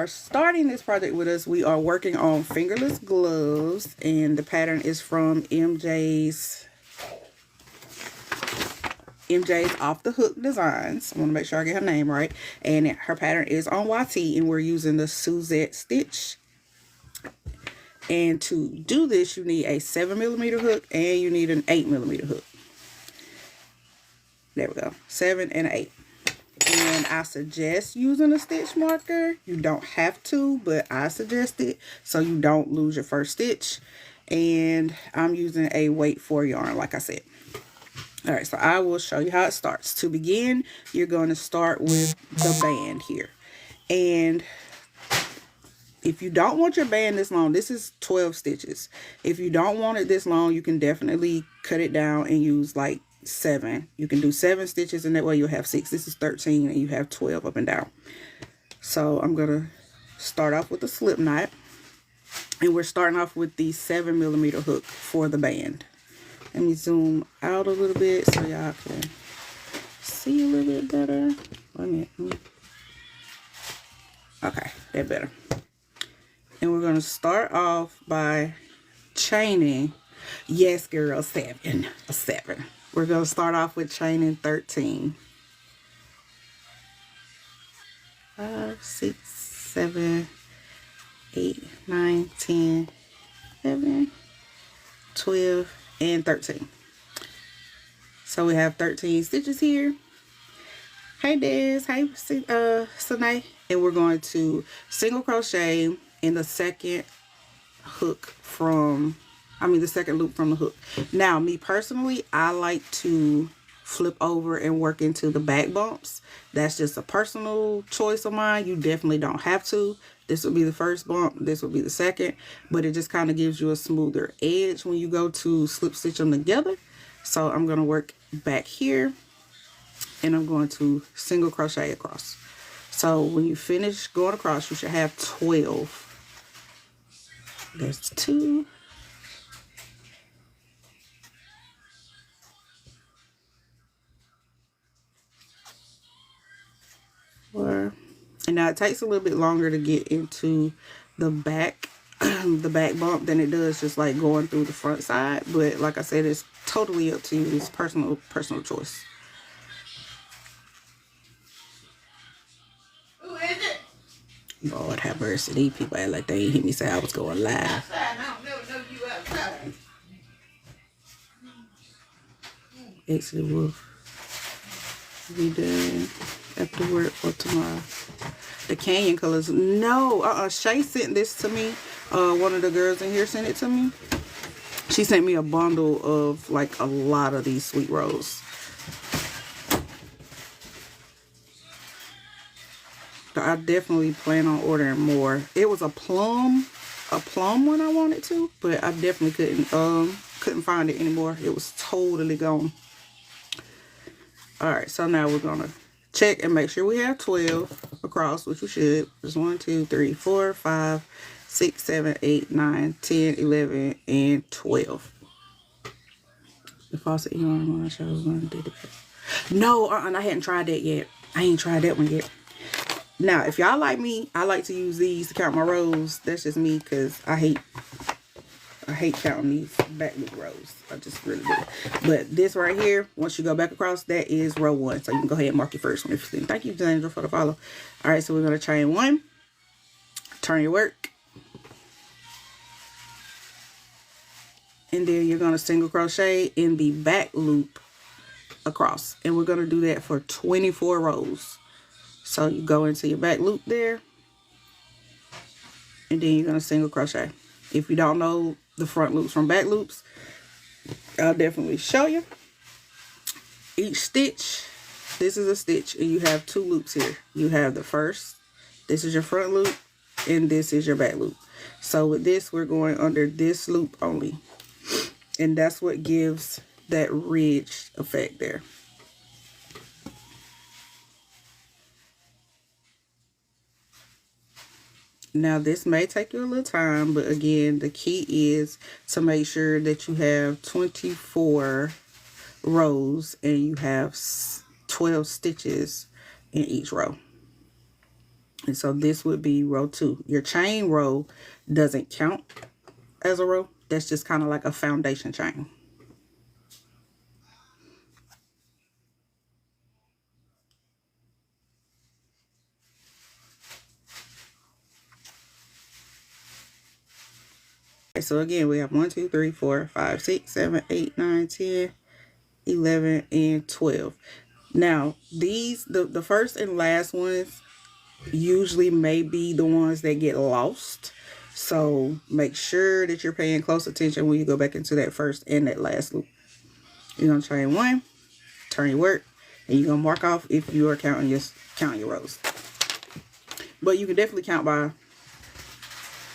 are starting this project with us, we are working on fingerless gloves, and the pattern is from MJ's Off the Hook Designs. I want to make sure I get her name right. And her pattern is on YT, and we're using the Suzette stitch. And to do this, you need a 7mm hook and you need an 8mm hook. There we go, 7 and 8. And I suggest using a stitch marker. You don't have to, but I suggest it so you don't lose your first stitch. And I'm using a weight 4 yarn, like I said. All right, so I will show you how it starts. To begin, you're going to start with the band here. And if you don't want your band this long, this is 12 stitches. If you don't want it this long, you can definitely cut it down and use like 7. You can do 7 stitches, and that way you'll have 6. This is 13 and you have 12 up and down. So I'm going to start off with the slip knot. And we're starting off with the 7mm hook for the band. Let me zoom out a little bit so y'all can see a little bit better. Wait a minute. Okay, that better. And we're going to start off by chaining. Yes, girl, 7. A 7. We're going to start off with chaining 13. 5, 6, 7, 8, 9, 10, 11, 12, and 13. So we have 13 stitches here. Hey Des, hey Sanae. And we're going to single crochet in the second hook from, the second loop from the hook. Now, me personally, I like to flip over and work into the back bumps. That's just a personal choice of mine. You definitely don't have to. This will be the first bump, this will be the second, but it just kind of gives you a smoother edge when you go to slip stitch them together. So I'm going to work back here, and I'm going to single crochet across. So when you finish going across, you should have 12. There's 2. 4. And now it takes a little bit longer to get into the back the back bump than it does just like going through the front side. But like I said, it's totally up to you. It's personal choice. Who is it? Lord have mercy. These people act like they ain't hear me say I was going live. Outside. I don't know you outside. Actually, we'll be done after work or tomorrow. The Canyon colors. No, Shay sent this to me. One of the girls in here sent it to me. She sent me a bundle of like a lot of these sweet rolls. So I definitely plan on ordering more. It was a plum one I wanted to, but I definitely couldn't find it anymore. It was totally gone. All right, so now we're gonna check and make sure we have 12 across, which we should. There's 1, 2, 3, 4, 5, 6, 7, 8, 9, 10, 11, and 12. The faucet yarn one I chose one did it. No, I hadn't tried that yet. I ain't tried that one yet. Now, if y'all like me, I like to use these to count my rows. That's just me, because I hate counting these back loop rows. I just really do. But this right here, once you go back across, that is row 1. So you can go ahead and mark your first one if you think. Thank you, Sandra, for the follow. All right, so we're going to chain 1. Turn your work. And then you're going to single crochet in the back loop across. And we're going to do that for 24 rows. So you go into your back loop there. And then you're going to single crochet. If you don't know the front loops from back loops, I'll definitely show you. Each stitch, this is a stitch, and you have 2 loops here. You have the first, this is your front loop, and this is your back loop. So with this, we're going under this loop only. And that's what gives that ridge effect there. Now this may take you a little time, but again, the key is to make sure that you have 24 rows and you have 12 stitches in each row. And so this would be row 2. Your chain row doesn't count as a row. That's just kind of like a foundation chain. Okay, so again, we have 1, 2, 3, 4, 5, 6, 7, 8, 9, 10, 11, and 12. Now, these, the first and last ones usually may be the ones that get lost. So make sure that you're paying close attention when you go back into that first and that last loop. You're going to chain 1, turn your work, and you're going to mark off if you are counting your rows. But you can definitely count by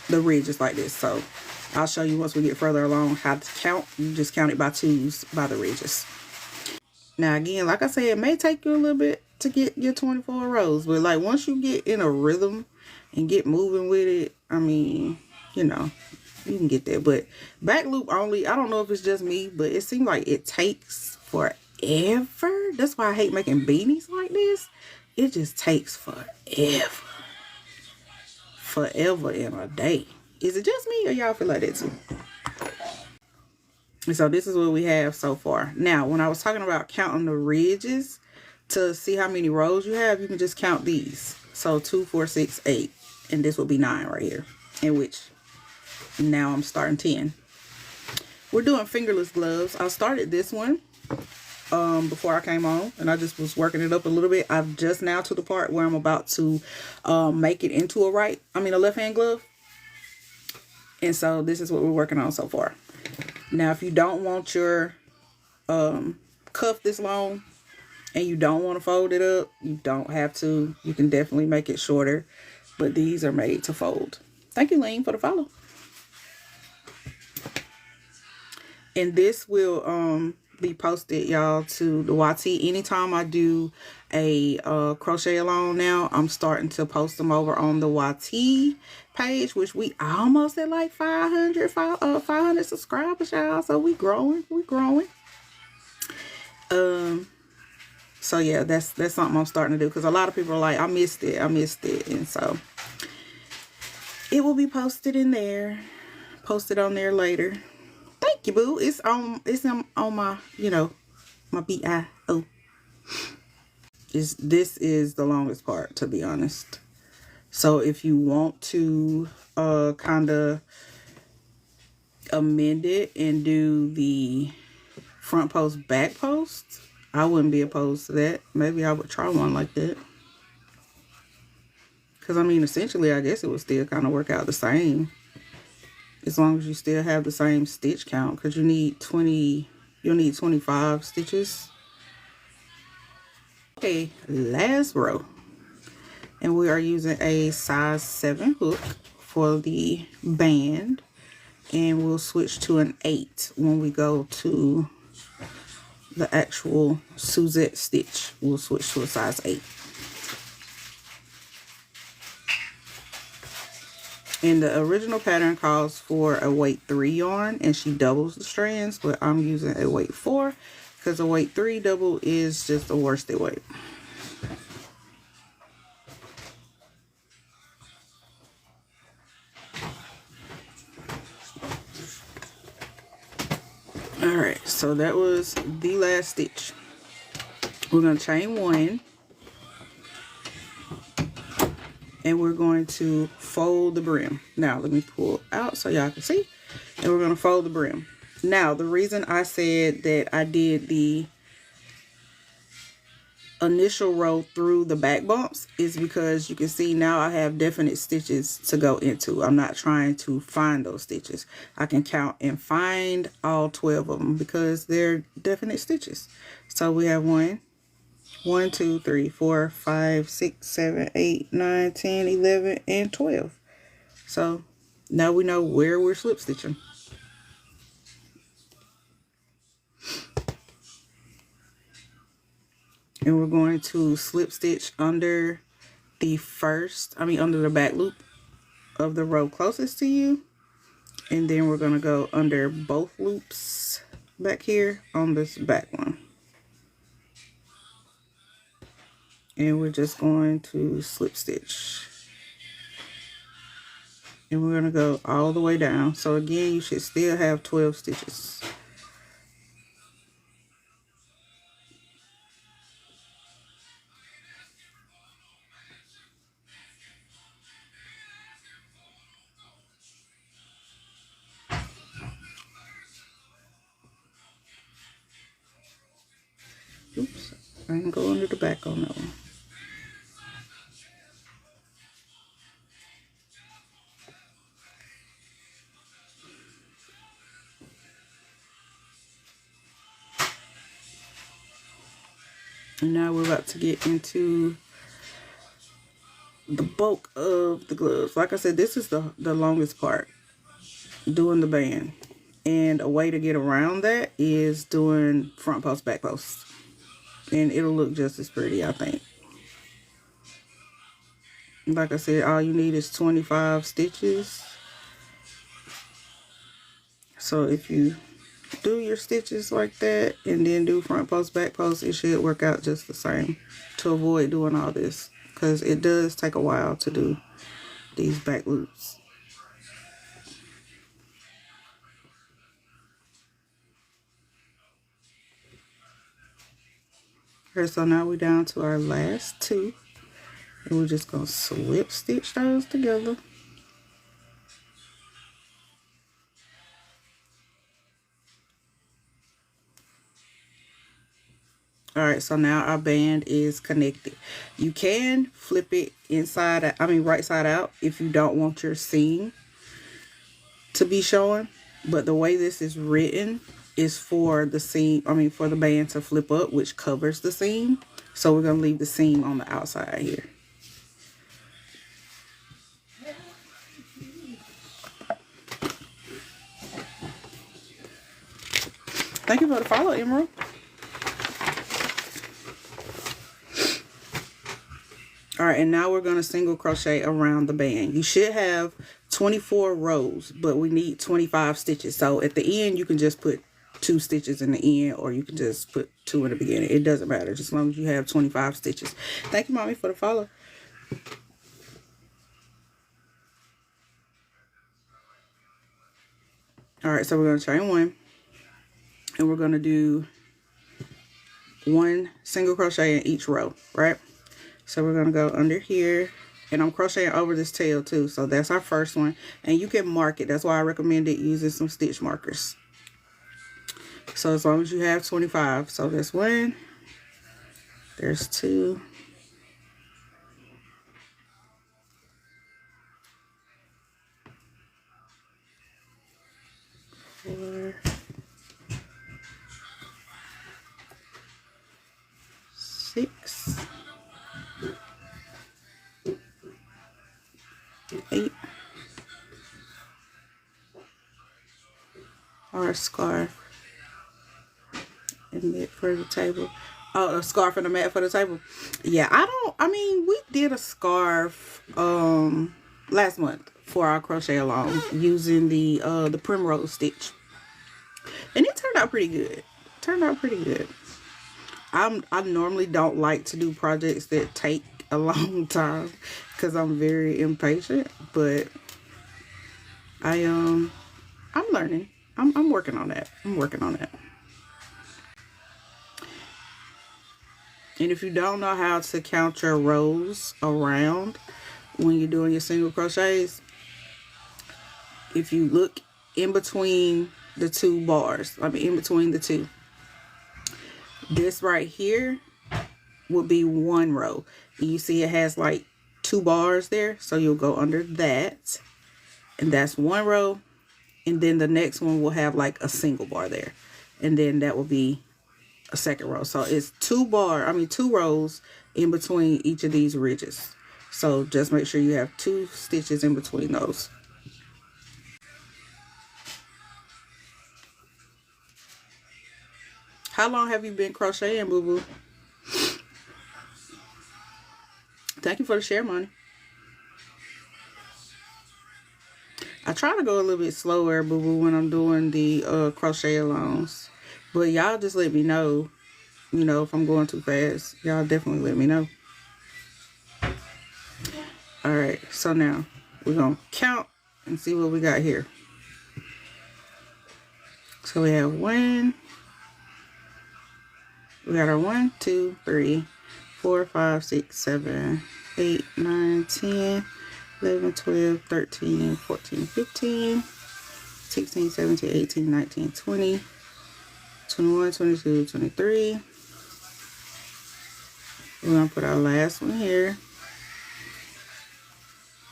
the ridges like this. So I'll show you once we get further along how to count. You just count it by 2s by the ridges. Now again, like I said, it may take you a little bit to get your 24 rows, but like once you get in a rhythm and get moving with it, I mean, you know, you can get there. But back loop only, I don't know if it's just me, but it seems like it takes forever. That's why I hate making beanies like this. It just takes forever. Forever in a day. Is it just me or y'all feel like that too? And so this is what we have so far. Now, when I was talking about counting the ridges to see how many rows you have, you can just count these. So 2, 4, 6, 8. And this will be 9 right here. In which now I'm starting 10. We're doing fingerless gloves. I started this one before I came on, and I just was working it up a little bit. I'm just now to the part where I'm about to make it into a left hand glove. And so this is what we're working on so far. Now, if you don't want your cuff this long and you don't want to fold it up, you don't have to. You can definitely make it shorter, but these are made to fold. Thank you, Lane, for the follow. And this will be posted, y'all, to the YT. Anytime I do a crochet along now, I'm starting to post them over on the YT page, which we almost at like 500 subscribers, y'all. So we growing. So yeah, that's something I'm starting to do, because a lot of people are like, I missed it, and so it will be posted in there, posted on there later. Thank you, boo. It's on my, my BIO. This is the longest part, to be honest. So if you want to kind of amend it and do the front post, back post, I wouldn't be opposed to that. Maybe I would try one like that. Because, I mean, essentially, I guess it would still kind of work out the same. As long as you still have the same stitch count. Because you'll need 25 stitches. Okay, last row. And we are using a size 7 hook for the band. And we'll switch to an 8 when we go to the actual Suzette stitch. We'll switch to a size 8. And the original pattern calls for a weight 3 yarn, and she doubles the strands, but I'm using a weight 4 because a weight 3 double is just a worsted weight. Alright, so that was the last stitch. We're going to chain 1. And we're going to fold the brim. Now, let me pull out so y'all can see. And we're going to fold the brim. Now, the reason I said that I did the initial row through the back bumps is because you can see now I have definite stitches to go into. I'm not trying to find those stitches. I can count and find all 12 of them because they're definite stitches. So we have 1, 2, 3, 4, 5, 6, 7, 8, 9, 10, 11, and 12. So now we know where we're slip stitching. And we're going to slip stitch under the under the back loop of the row closest to you. And then we're going to go under both loops back here on this back one. And we're just going to slip stitch And we're going to go all the way down. So again, you should still have 12 stitches. Oops, I didn't go under the back on that one. And now we're about to get into the bulk of the gloves. Like I said, this is the longest part, doing the band. And a way to get around that is doing front post, back post. And it'll look just as pretty, I think. Like I said, all you need is 25 stitches. So if you do your stitches like that and then do front post, back post, it should work out just the same, to avoid doing all this, because it does take a while to do these back loops. Okay, so now we're down to our last two, and we're just gonna slip stitch those together. Alright, so now our band is connected. You can flip it right side out if you don't want your seam to be showing. But the way this is written is for the seam, for the band to flip up, which covers the seam. So we're going to leave the seam on the outside here. Thank you for the follow, Emerald. Alright, and now we're going to single crochet around the band. You should have 24 rows, but we need 25 stitches. So at the end, you can just put 2 stitches in the end, or you can just put 2 in the beginning. It doesn't matter, just as long as you have 25 stitches. Thank you, Mommy, for the follow. Alright, so we're going to chain 1. And we're going to do 1 single crochet in each row, right? So we're going to go under here, and I'm crocheting over this tail too. So that's our first one, and you can mark it. That's why I recommended using some stitch markers. So as long as you have 25. So there's 1, there's 2, 4, 6, 8, or a scarf and mat for the table. Oh, a scarf and a mat for the table. Yeah, we did a scarf last month for our crochet along using the primrose stitch, and it turned out pretty good. I normally don't like to do projects that take a long time because I'm very impatient, but I'm learning. I'm working on that. And if you don't know how to count your rows around when you're doing your single crochets, if you look in between the 2 bars, in between the 2, this right here would be 1 row. And you see it has like 2 bars there, so you'll go under that, and that's 1 row. And then the next one will have like a single bar there, and then that will be a second row. So it's 2 rows in between each of these ridges. So just make sure you have 2 stitches in between those. How long have you been crocheting, boo boo? Thank you for the share, money. I try to go a little bit slower, boo boo, when I'm doing the crochet alongs. But y'all just let me know, if I'm going too fast. Y'all definitely let me know. Alright, so now we're going to count and see what we got here. So we have one. We got our 1, 2, 3, 4, 5, 6, 7, 8, 9, 10, 11, 12, 13, 14, 15, 16, 17, 18, 19, 20, 21, 22, 23. We're going to put our last one here.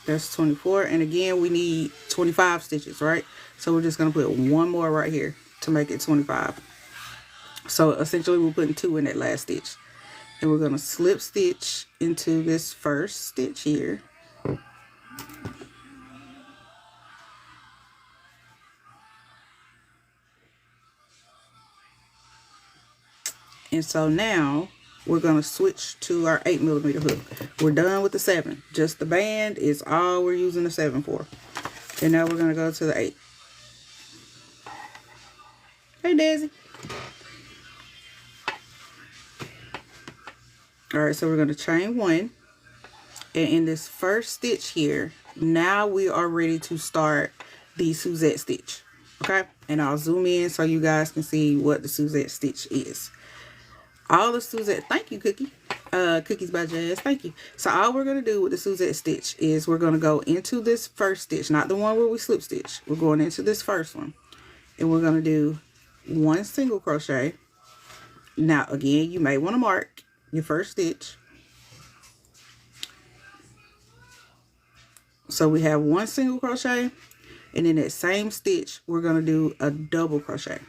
That's 24. And again, we need 25 stitches, right? So we're just going to put one more right here to make it 25. So essentially we're putting 2 in that last stitch. And we're going to slip stitch into this first stitch here. And so now we're going to switch to our 8mm hook. We're done with the 7. Just the band is all we're using the 7 for. And now we're going to go to the 8. Hey, Daisy. Alright, so we're going to chain 1. And in this first stitch here, now we are ready to start the Suzette stitch. Okay? And I'll zoom in so you guys can see what the Suzette stitch is. All the Suzette, thank you, Cookie. Cookies by Jazz, thank you. So all we're going to do with the Suzette stitch is we're going to go into this first stitch, not the one where we slip stitch. We're going into this first one. And we're going to do 1 single crochet. Now, again, you may want to mark your first stitch. So we have 1 single crochet. And in that same stitch, we're going to do a double crochet.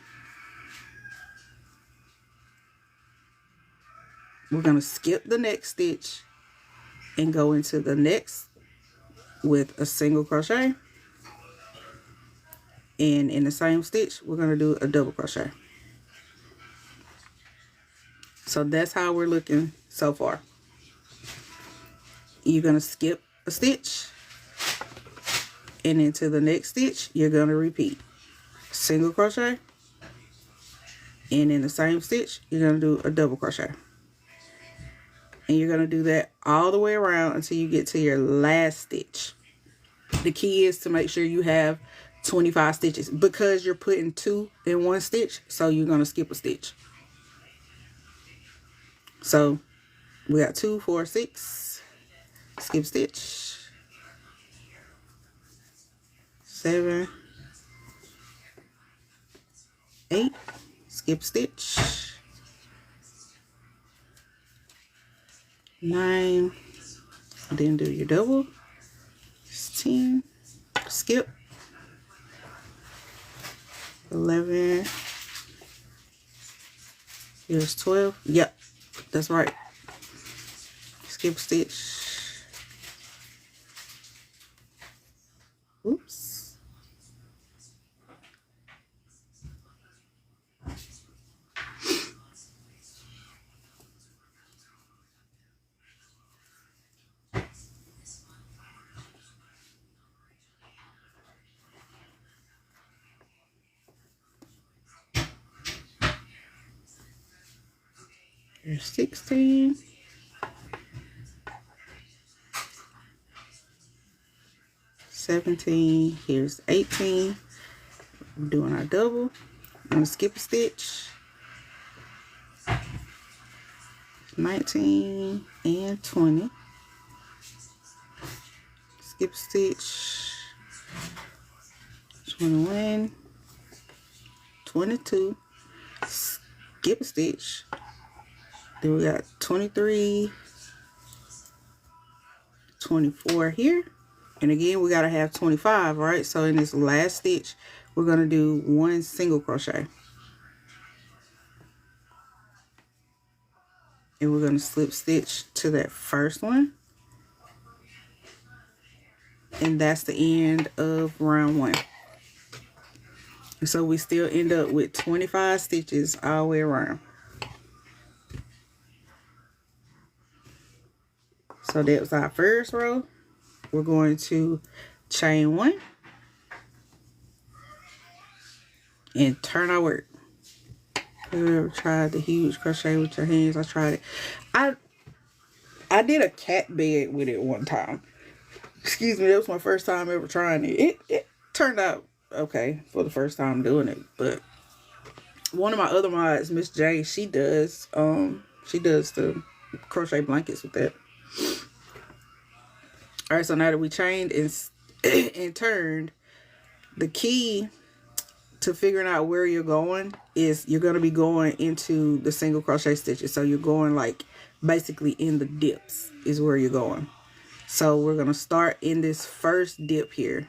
We're going to skip the next stitch and go into the next with a single crochet. And in the same stitch, we're going to do a double crochet. So that's how we're looking so far. You're going to skip a stitch. And into the next stitch, you're going to repeat. Single crochet. And in the same stitch, you're going to do a double crochet. And you're going to do that all the way around until you get to your last stitch. The key is to make sure you have 25 stitches because you're putting 2 in 1 stitch. So you're going to skip a stitch. So we got 2, 4, 6. Skip stitch. 7, 8. Skip stitch. 9, then do your double. 10, skip. 11, here's 12. Yep, that's right. Skip stitch. Oops. Here's 16. 17. Here's 18. We're doing our double. I'm going to skip a stitch. 19 and 20. Skip stitch. 21. 22. Skip a stitch. Then we got 23, 24 here. And again, we got to have 25, right? So in this last stitch, we're going to do 1 single crochet. And we're going to slip stitch to that first one. And that's the end of round 1. And so we still end up with 25 stitches all the way around. So that was our first row. We're going to chain 1 and turn our work. Whoever tried the huge crochet with your hands, I tried it. I did a cat bed with it one time. Excuse me, that was my first time ever trying it. It turned out okay for the first time doing it. But one of my other mods, Miss J, she does the crochet blankets with that. All right, so now that we chained and turned, the key to figuring out where you're going is you're going to be going into the single crochet stitches. So you're going like basically in the dips is where you're going. So we're going to start in this first dip here,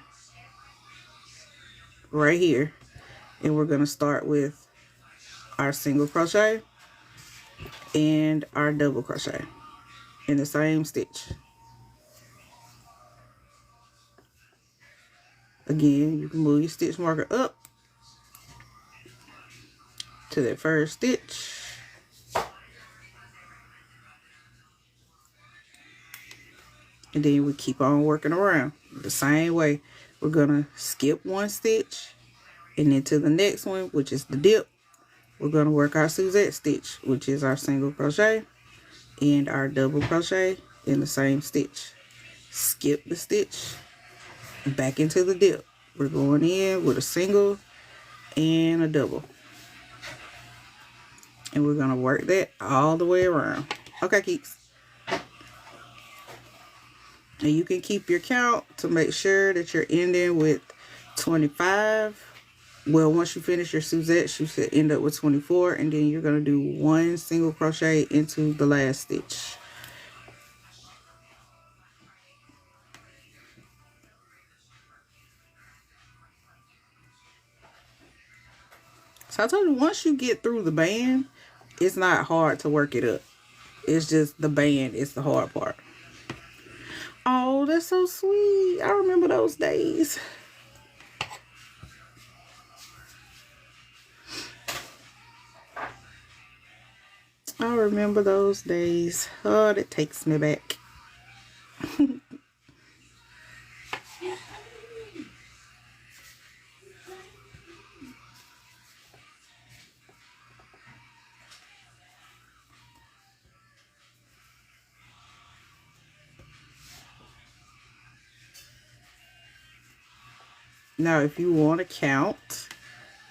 right here, and we're going to start with our single crochet and our double crochet in the same stitch. Again, you can move your stitch marker up to that first stitch. And then we keep on working around the same way. We're gonna skip one stitch and then to the next one, which is the dip, we're gonna work our Suzette stitch, which is our single crochet and our double crochet in the same stitch. Skip the stitch, back into the dip. We're going in with a single and a double. And we're gonna work that all the way around. Okay, keeps. And you can keep your count to make sure that you're ending with 25. Well, once you finish your Suzette, you should end up with 24. And then you're going to do one single crochet into the last stitch. So I told you, once you get through the band, it's not hard to work it up. It's just the band is the hard part. Oh, that's so sweet. I remember those days. I remember those days. Oh, that takes me back. Now, if you want to count,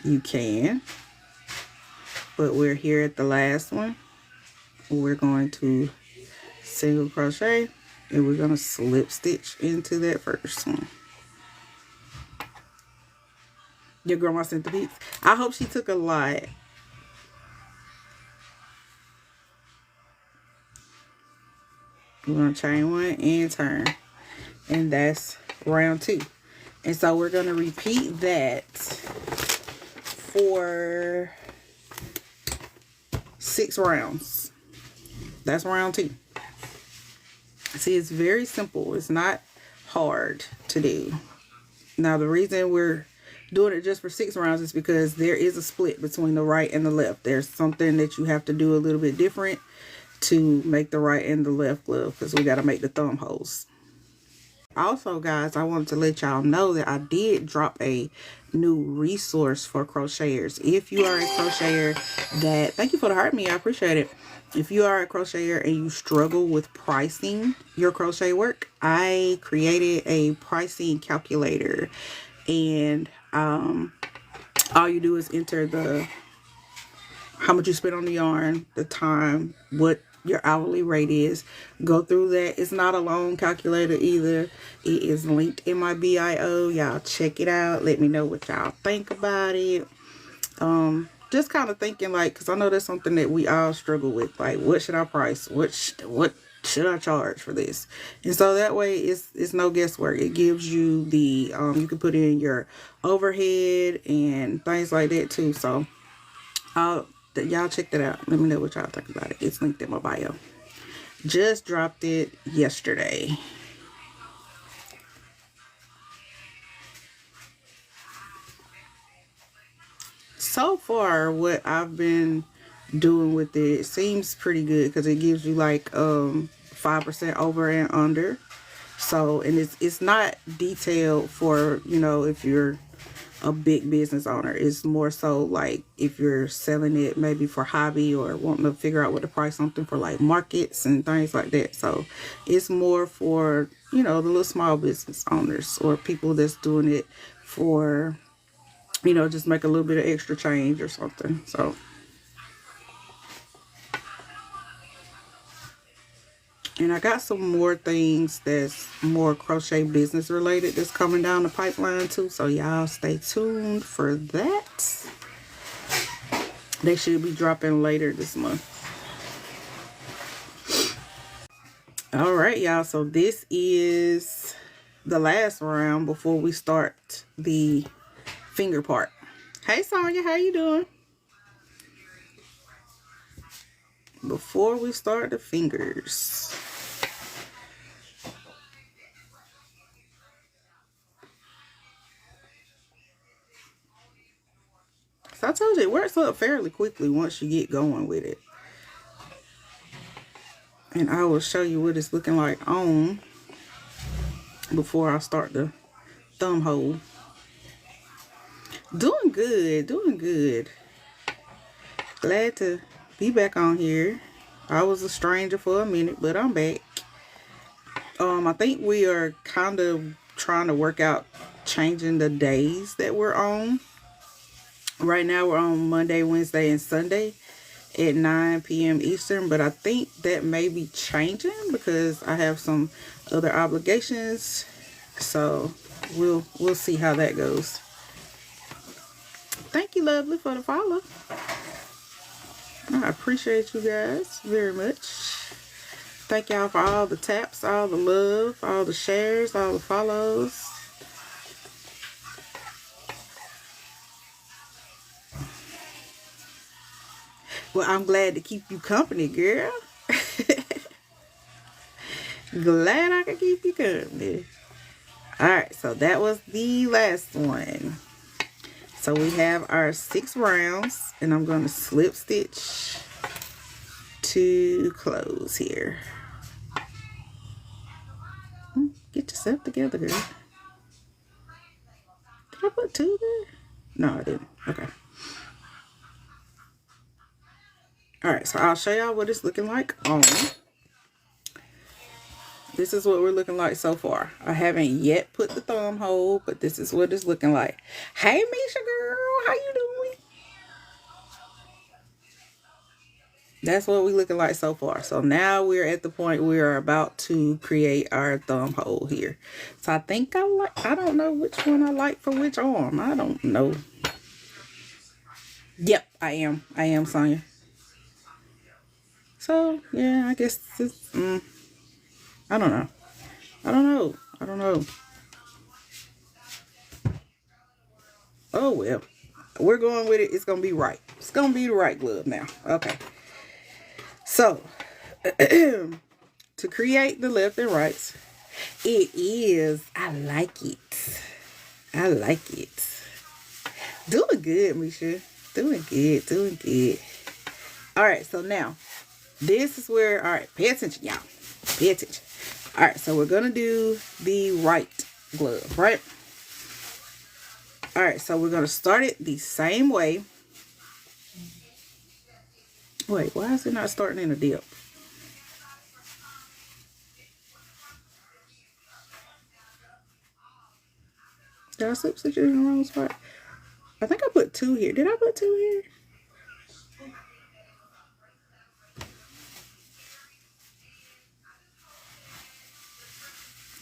you can. But we're here at the last one. We're going to single crochet and we're going to slip stitch into that first one. Your grandma sent the pics. I hope she took a lot. We're going to chain one and turn. And that's round 2. And so we're going to repeat that for 6 rounds. That's round 2. See, it's very simple. It's not hard to do. Now, the reason we're doing it just for 6 rounds is because there is a split between the right and the left. There's something that you have to do a little bit different to make the right and the left glove, because we got to make the thumb holes. Also, guys, I wanted to let y'all know that I did drop a new resource for crocheters. If you are a crocheter that, thank you for the heart me, I appreciate it. If you are a crocheter and you struggle with pricing your crochet work, I created a pricing calculator. And all you do is enter how much you spend on the yarn, the time, what your hourly rate is. Go through that. It's not a long calculator either. It is linked in my bio. Y'all check it out. Let me know what y'all think about it. Just kind of thinking, like, because I know that's something that we all struggle with. Like, what should I price? What should I charge for this? And so that way it's no guesswork. It gives you the you can put in your overhead and things like that too. So y'all check that out. Let me know what y'all think about it. It's linked in my bio. Just dropped it yesterday. So far, what I've been doing with it seems pretty good, because it gives you like 5% over and under. So, and it's not detailed for, you know, if you're a big business owner. It's more so like if you're selling it maybe for hobby or wanting to figure out what to price something for, like markets and things like that. So it's more for, you know, the little small business owners or people that's doing it for, you know, just make a little bit of extra change or something. So and I got some more things that's more crochet business related that's coming down the pipeline too. So y'all stay tuned for that. They should be dropping later this month. All right, y'all. So this is the last round before we start the finger part. Hey, Sonya, how you doing? Before we start the fingers. So I told you, it works up fairly quickly once you get going with it. And I will show you what it's looking like on before I start the thumb hole. Doing good, doing good. Glad to be back on here. I was a stranger for a minute, but I'm back. I think we are kind of trying to work out changing the days that we're on. Right now we're on Monday, Wednesday, and Sunday at 9 p.m. Eastern, but I think that may be changing because I have some other obligations. So we'll see how that goes. Thank you, lovely, for the follow. I appreciate you guys very much. Thank y'all for all the taps, all the love, all the shares, all the follows. Well, I'm glad to keep you company, girl. Glad I can keep you company. Alright, so that was the last one. So we have our 6 rounds, and I'm going to slip stitch to close here. Get yourself together, girl. Did I put 2 there? No, I didn't. Okay. Alright, so I'll show y'all what it's looking like on. This is what we're looking like so far. I haven't yet put the thumb hole, but this is what it's looking like. Hey, Misha girl, how you doing? That's what we're looking like so far. So now we're at the point we are about to create our thumb hole here. So I think I don't know which one I like for which arm. I don't know. Yep, I am Sonya. So yeah, I guess this, I don't know. Oh well, we're going with it. It's gonna be right. It's gonna be the right glove now. Okay. So to create the left and rights, it is. I like it. I like it. Doing good, Misha. Doing good. Doing good. All right. So now, this is where. All right. Pay attention, y'all. Pay attention. All right. So we're gonna do the right glove, right? All right. So we're gonna start it the same way. Wait. Why is it not starting in a dip? Did I slip stitch it in the wrong spot? I think I put 2 here. Did I put 2 here?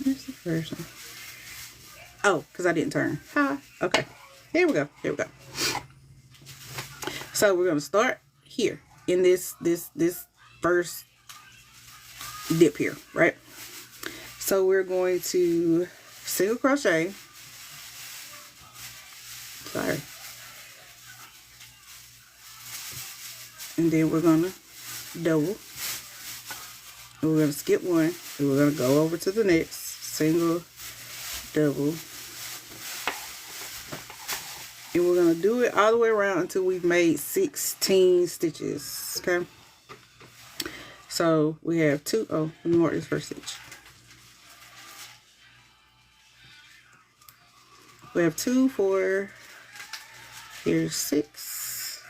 Where's the first one? Oh, because I didn't turn. Hi. Okay. Here we go. Here we go. So we're going to start here in this first dip here, right? So we're going to single crochet. Sorry. And then we're going to double. And we're going to skip 1. And we're going to go over to the next. Single, double. And we're going to do it all the way around until we've made 16 stitches. Okay. So we have 2. Oh, let me mark this first stitch. We have 2, 4, Here's 6.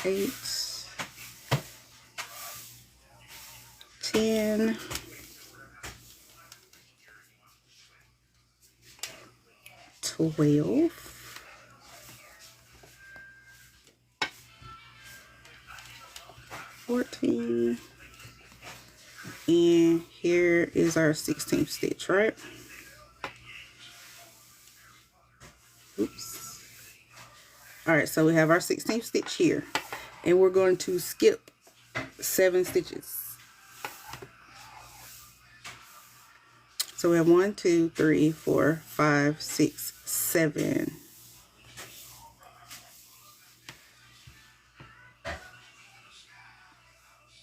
Eight, 10, 12, 14, and here is our 16th stitch, right? Oops. All right, so we have our 16th stitch here, and we're going to skip 7 stitches. So we have 1, 2, 3, 4, 5, 6, 7.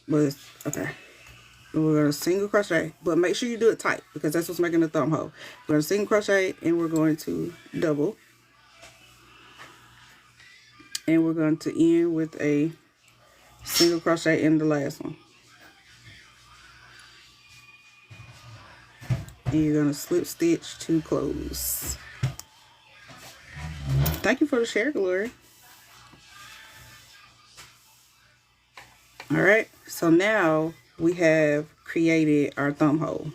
But okay. We're going to single crochet, but make sure you do it tight because that's what's making the thumb hole. We're going to single crochet and we're going to double. And we're going to end with a single crochet in the last one. And you're going to slip stitch to close. Thank you for the share, Glory. All right, so now we have created our thumb hole.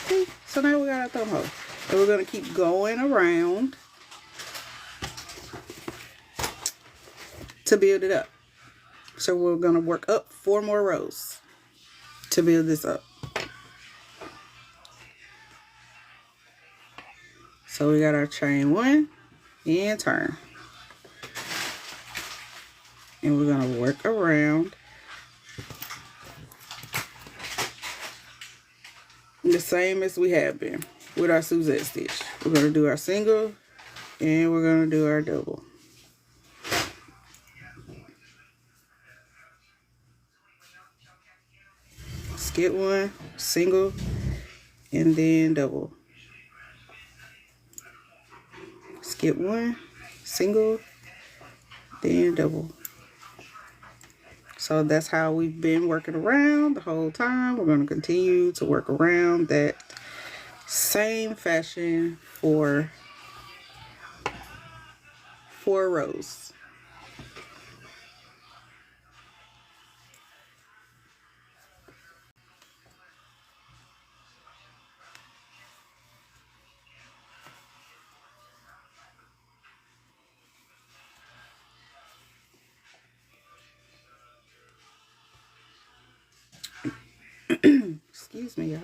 Okay, so now we got our thumb hole. And we're going to keep going around to build it up. So we're going to work up 4 more rows to build this up. So we got our chain 1 and turn. And we're going to work around the same as we have been with our Suzette stitch. We're going to do our single and we're going to do our double. Skip 1, single, and then double. Skip 1, single, then double. So that's how we've been working around the whole time. We're going to continue to work around that same fashion for 4 rows. Excuse me, y'all.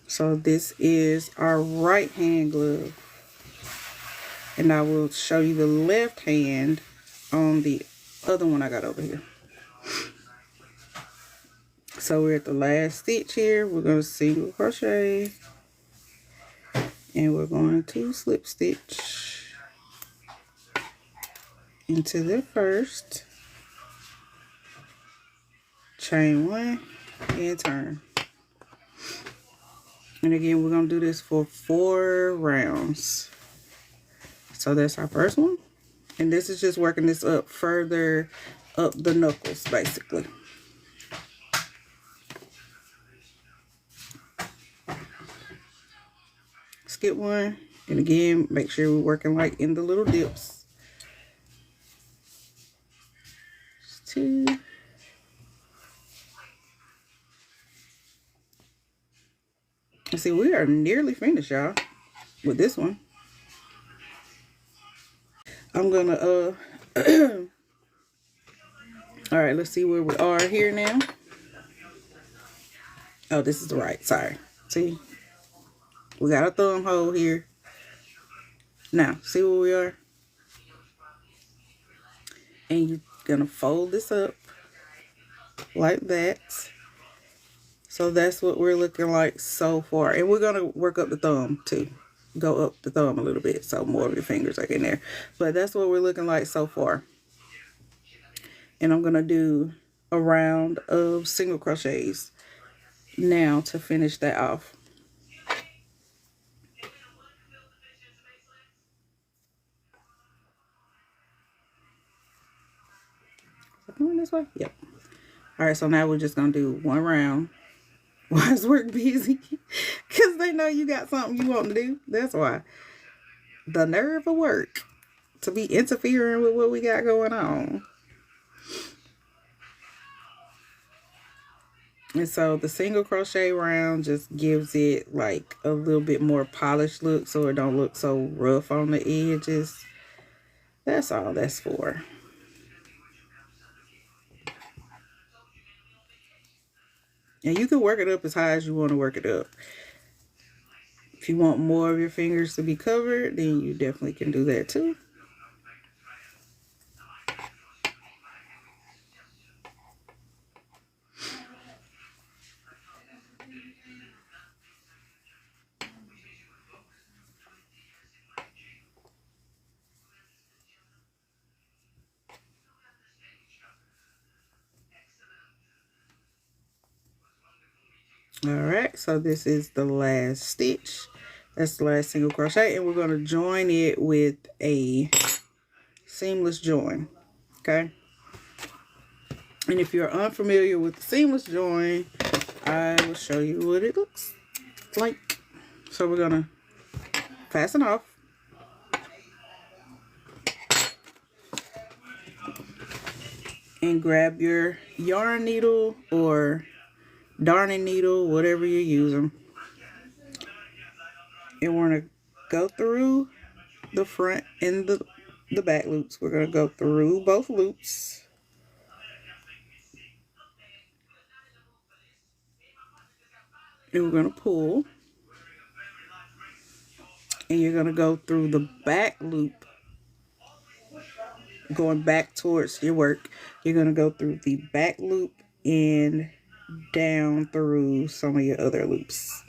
So this is our right hand glove. And I will show you the left hand on the other one I got over here. So we're at the last stitch here. We're going to single crochet. And we're going to slip stitch into the first. Chain 1 and turn. And again, we're going to do this for 4 rounds. So that's our first one. And this is just working this up further up the knuckles, basically. Skip 1. And again, make sure we're working like in the little dips. 2. And see, we are nearly finished, y'all, with this one. I'm gonna all right, let's see where we are here now. Oh, this is the right, sorry. See, we got a thumb hole here. Now, see where we are? And you're gonna fold this up like that. So that's what we're looking like so far. And we're gonna work up the thumb too. Go up the thumb a little bit so more of your fingers are in there. But that's what we're looking like so far. And I'm gonna do a round of single crochets Now to finish that off. Going this way? Yep. All right, so now we're just gonna do one round. Why is work busy? Because they know you got something you want to do. That's why. The nerve of work to be interfering with what we got going on. And so the single crochet round just gives it like a little bit more polished look so it don't look so rough on the edges. That's all that's for. And you can work it up as high as you want to work it up. If you want more of your fingers to be covered, then you definitely can do that too. Alright, so this is the last stitch. That's the last single crochet, and we're going to join it with a seamless join. Okay? And if you're unfamiliar with the seamless join, I will show you what it looks like. So we're going to fasten off. And grab your yarn needle or darning needle, whatever you're using. And we're going to go through the front and the back loops. We're going to go through both loops. And we're going to pull. And you're going to go through the back loop. Going back towards your work. You're going to go through the back loop and down through some of your other loops.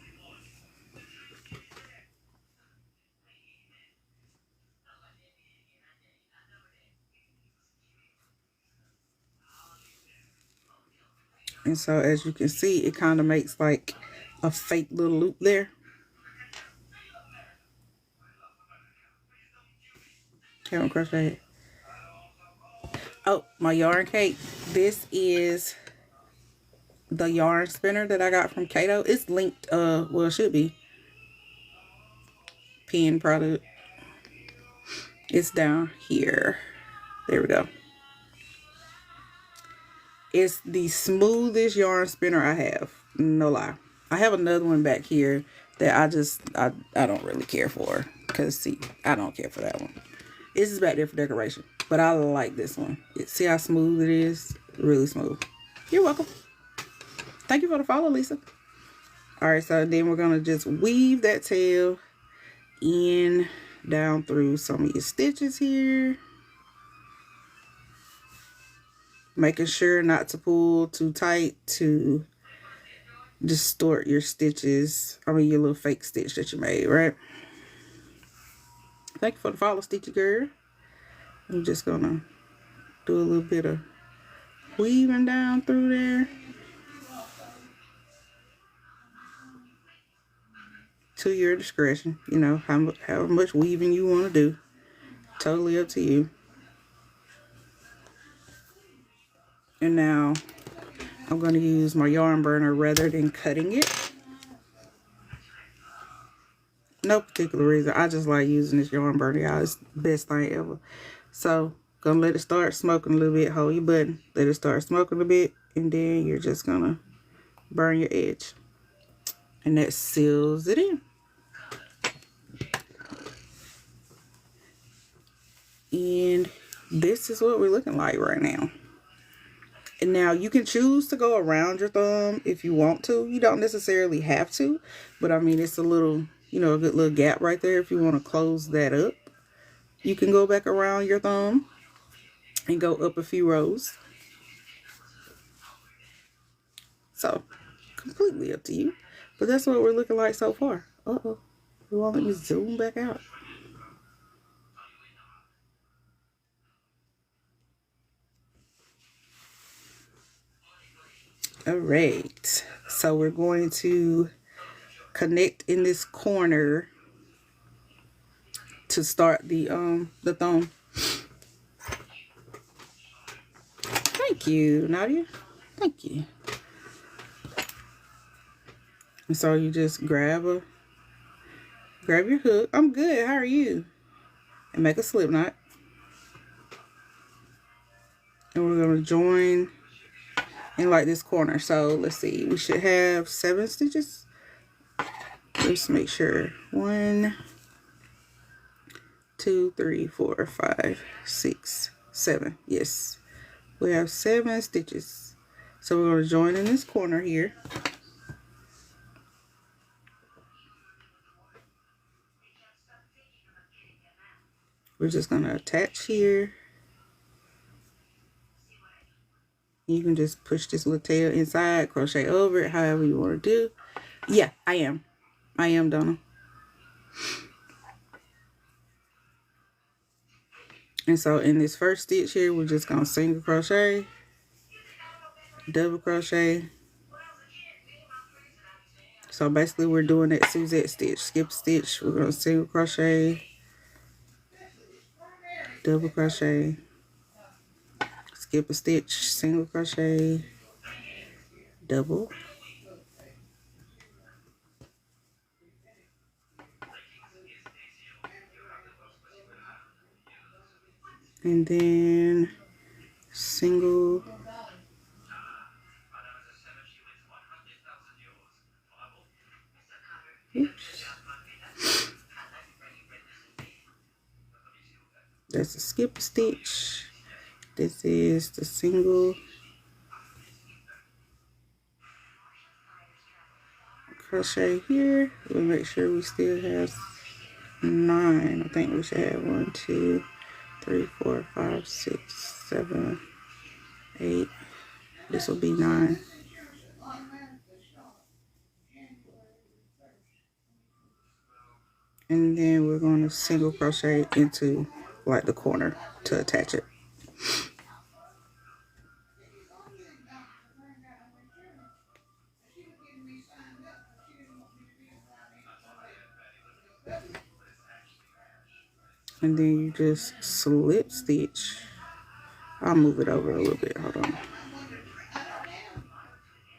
And so as you can see, it kind of makes like a fake little loop there. Haven't crocheted. Oh, my yarn cake. This is the yarn spinner that I got from Kato. It's linked, well, it should be. Pin product. It's down here. There we go. It's the smoothest yarn spinner I have. No lie. I have another one back here that I don't really care for. Because, see, I don't care for that one. This is back there for decoration. But I like this one. See how smooth it is? Really smooth. You're welcome. Thank you for the follow, Lisa. Alright, so then we're going to just weave that tail in down through some of your stitches here. Making sure not to pull too tight to distort your stitches. I mean, your little fake stitch that you made, right? Thank you for the follow, Stitchy girl. I'm just going to do a little bit of weaving down through there. To your discretion. You know, how much weaving you want to do. Totally up to you. And now I'm going to use my yarn burner rather than cutting it. No particular reason. I just like using this yarn burner, y'all. It's the best thing ever. So, gonna let it start smoking a little bit. Hold your button. Let it start smoking a bit. And then you're just gonna burn your edge. And that seals it in. And this is what we're looking like right now. And now you can choose to go around your thumb if you want to. You don't necessarily have to. But I mean, it's a little, you know, a good little gap right there. If you want to close that up, you can go back around your thumb and go up a few rows. So, completely up to you. But that's what we're looking like so far. Uh-oh. We won't let me zoom back out. All right, so we're going to connect in this corner to start the thumb. Thank you, Nadia. Thank you. And so you just grab your hook. I'm good. How are you? And make a slip knot. And we're gonna join in like this corner. So let's see. We should have 7 stitches. Let's make sure. 1, 2, 3, 4, 5, 6, 7. Yes, we have 7 stitches. So we're gonna join in this corner here. We're just gonna attach here. You can just push this little tail inside, crochet over it, however you want to do. Yeah, I am, Donna. And so in this first stitch here, we're just gonna single crochet, double crochet. So basically we're doing that Suzette stitch, skip stitch. We're gonna single crochet, double crochet, skip a stitch, single crochet, double, and then single, oops, that's a skip stitch. This is the single crochet here. We'll make sure we still have 9. I think we should have 1, 2, 3, 4, 5, 6, 7, 8. This will be 9. And then we're going to single crochet into like the corner to attach it. And then you just slip stitch. I'll move it over a little bit. Hold on.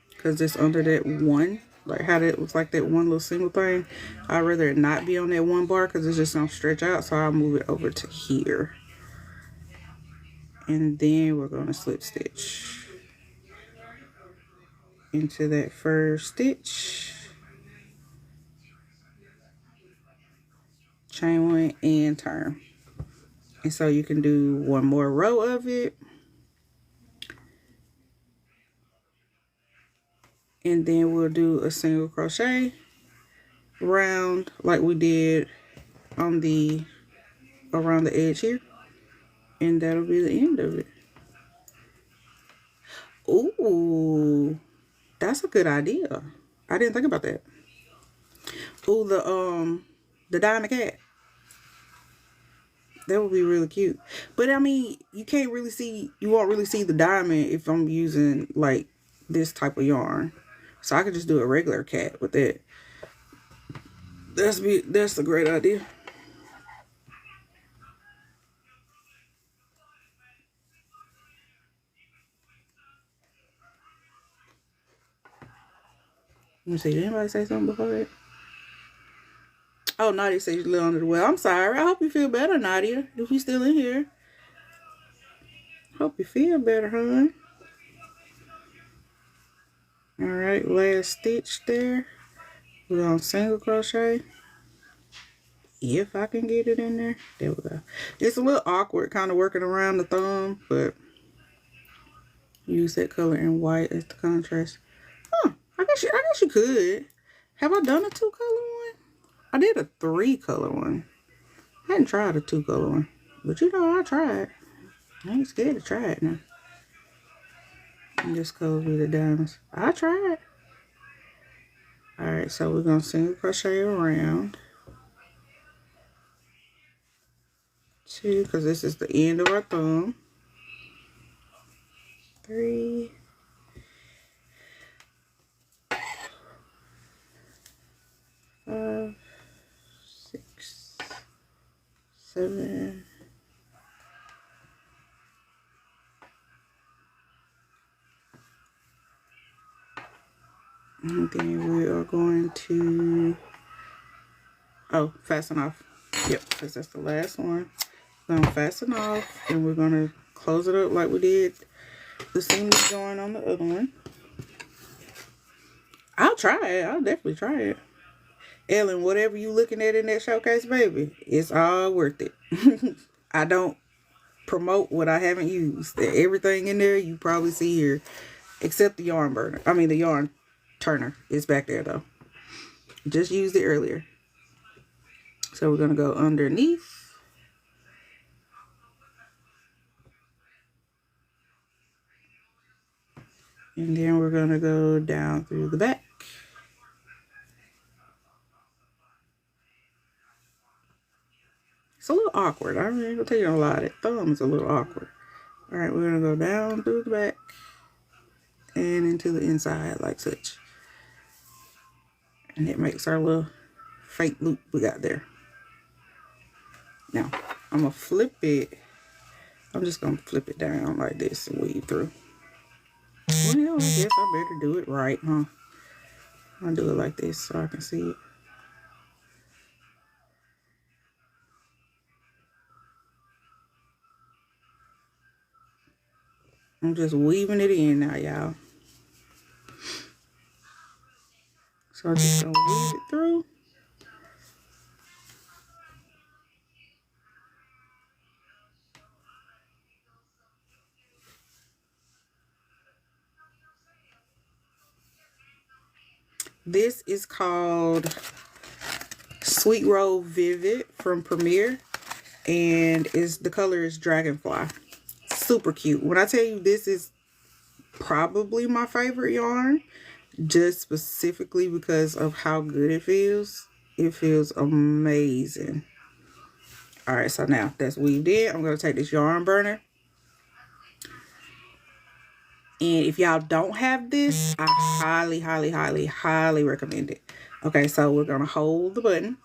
Because it's under that one, like how that was like that one little single thing. I'd rather it not be on that one bar because it's just going to stretch out. So I'll move it over to here. And then we're going to slip stitch into that first stitch. Chain 1 and turn. And so you can do one more row of it. And then we'll do a single crochet round like we did on the around the edge here. And that'll be the end of it. Ooh, that's a good idea. I didn't think about that. Ooh, the diamond cat. That would be really cute. But I mean, you won't really see the diamond if I'm using like this type of yarn. So I could just do a regular cat with that. That's a great idea. Let me see, did anybody say something before that? Oh, Nadia says she's a little under the weather. I'm sorry. I hope you feel better, Nadia, if you're still in here. Hope you feel better, hon. Alright, last stitch there. We're on single crochet. If I can get it in there. There we go. It's a little awkward kind of working around the thumb, but use that color in white as the contrast. Huh, I guess you could. Have I done a 2-color one? I did a 3-color one. I hadn't tried a 2-color one. But you know, I tried. I ain't scared to try it now. And this goes with the diamonds. I tried. Alright, so we're going to single crochet around. 2, because this is the end of our thumb. 3. 7. And then we are going to, fasten off. Yep, because that's the last one. We're gonna fasten off, and we're gonna close it up like we did the seamless join on the other one. I'll try it. I'll definitely try it. Ellen, whatever you looking at in that showcase, baby, it's all worth it. I don't promote what I haven't used. Everything in there you probably see here, except the yarn burner. I mean, the yarn turner is back there though. Just used it earlier. So we're gonna go underneath. And then we're gonna go down through the back. It's a little awkward. I'm gonna tell you a lot. That thumb is a little awkward. All right, we're gonna go down through the back and into the inside like such. And it makes our little fake loop we got there. Now, I'm gonna flip it. I'm just gonna flip it down like this and weave through. Well, I guess I better do it right, huh? I'll do it like this so I can see it. I'm just weaving it in now, y'all. So I'm just gonna weave it through. This is called Sweet Roll Vivid from Premier, and the color is Dragonfly. Super cute. When I tell you this is probably my favorite yarn, just specifically because of how good it feels. It feels amazing. All right, so now that's weaved in. I'm going to take this yarn burner. And if y'all don't have this, I highly, highly, highly, highly recommend it. Okay, so we're going to hold the button.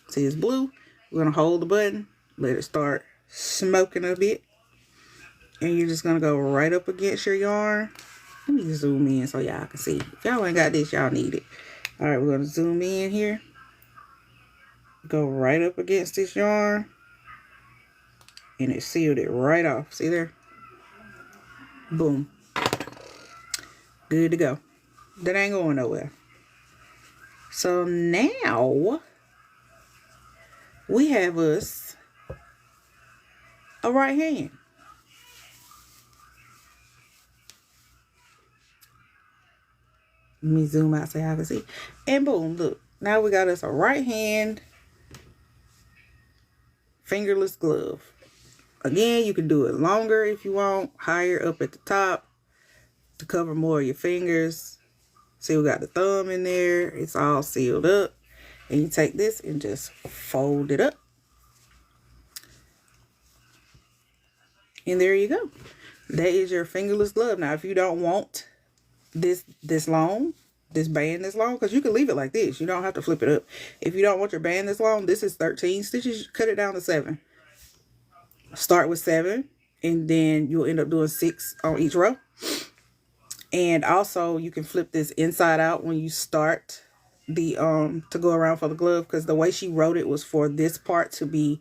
See, it's blue. We're going to hold the button. Let it start smoking a bit. And you're just going to go right up against your yarn. Let me zoom in so y'all can see. If y'all ain't got this, y'all need it. All right, we're going to zoom in here. Go right up against this yarn. And it sealed it right off. See there? Boom. Good to go. That ain't going nowhere. So now we have us a right hand. Let me zoom out so y'all can see. And boom, look. Now we got us a right hand fingerless glove. Again, you can do it longer if you want, higher up at the top to cover more of your fingers. See, we got the thumb in there. It's all sealed up. And you take this and just fold it up. And there you go. That is your fingerless glove. Now, if you don't want this long, this band this long, because you can leave it like this. You don't have to flip it up. If you don't want your band this long, this is 13 stitches. Cut it down to 7. Start with 7, and then you'll end up doing 6 on each row. And also you can flip this inside out when you start the to go around for the glove, because the way she wrote it was for this part to be